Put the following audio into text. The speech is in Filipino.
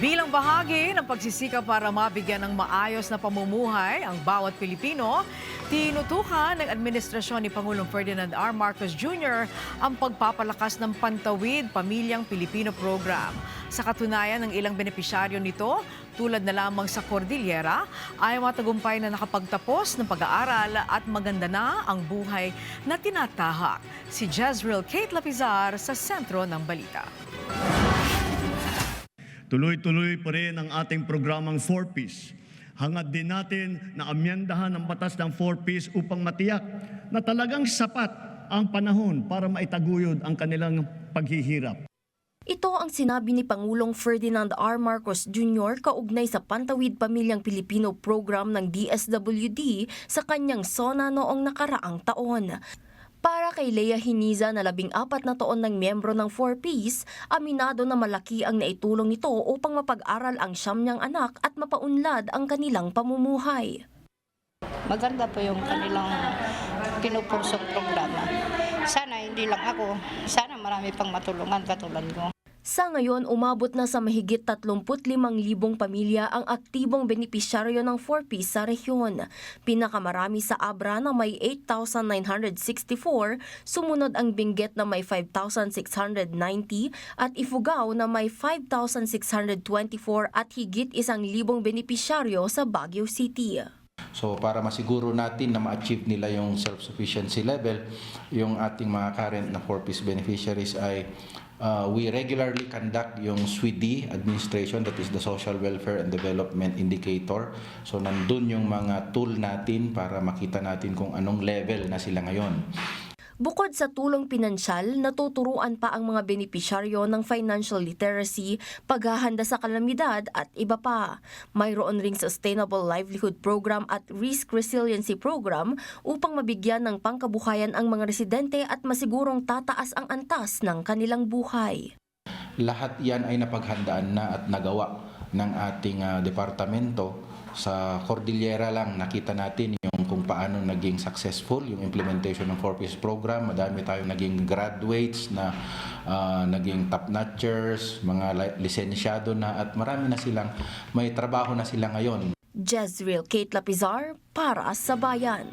Bilang bahagi ng pagsisikap para mabigyan ng maayos na pamumuhay ang bawat Pilipino, tinutukan ng administrasyon ni Pangulong Ferdinand R. Marcos Jr. ang pagpapalakas ng Pantawid Pamilyang Pilipino Program. Sa katunayan ng ilang benepisyaryo nito, tulad na lamang sa Cordillera, ay matagumpay na nakapagtapos ng pag-aaral at maganda na ang buhay na tinatahak. Si Jezreel Kate Lapizar sa sentro ng balita. Tuloy-tuloy pa rin ang ating programang 4Ps. Hangad din natin na amyendahan ang batas ng 4Ps upang matiyak na talagang sapat ang panahon para maitaguyod ang kanilang paghihirap. Ito ang sinabi ni Pangulong Ferdinand R. Marcos Jr. kaugnay sa Pantawid Pamilyang Pilipino Program ng DSWD sa kanyang SONA noong nakaraang taon. Para kay Lea Hiniza na 14 na taon ng miyembro ng 4Ps, aminado na malaki ang naitulong nito upang mapag-aral ang 9 niyang anak at mapaunlad ang kanilang pamumuhay. Maganda po yung kanilang pinupursong programa. Sana hindi lang ako, sana marami pang matulungan katulad ko. Sa ngayon, umabot na sa mahigit 35,000 pamilya ang aktibong benepisyaryo ng 4Ps sa rehiyon. Pinakamarami sa Abra na may 8,964, sumunod ang Benguet na may 5,690 at Ifugao na may 5,624 at higit 1,000 benepisyaryo sa Baguio City. So para masiguro natin na ma-achieve nila yung self-sufficiency level, yung ating mga current na 4Ps beneficiaries ay we regularly conduct yung SWIDI administration, that is the Social Welfare and Development Indicator. So nandun yung mga tool natin para makita natin kung anong level na sila ngayon. Bukod sa tulong pinansyal, natuturuan pa ang mga benepisyaryo ng financial literacy, paghahanda sa kalamidad at iba pa. Mayroon ring Sustainable Livelihood Program at Risk Resiliency Program upang mabigyan ng pangkabuhayan ang mga residente at masigurong tataas ang antas ng kanilang buhay. Lahat yan ay napaghandaan na at nagawa ng ating departamento. Sa Cordillera lang nakita natin yung kung paano naging successful yung implementation ng 4Ps program. Madami tayong naging graduates na naging top-notchers, mga lisensyado na at marami na silang, may trabaho na sila ngayon. Jezreel Kate Lapizar para sa Bayan.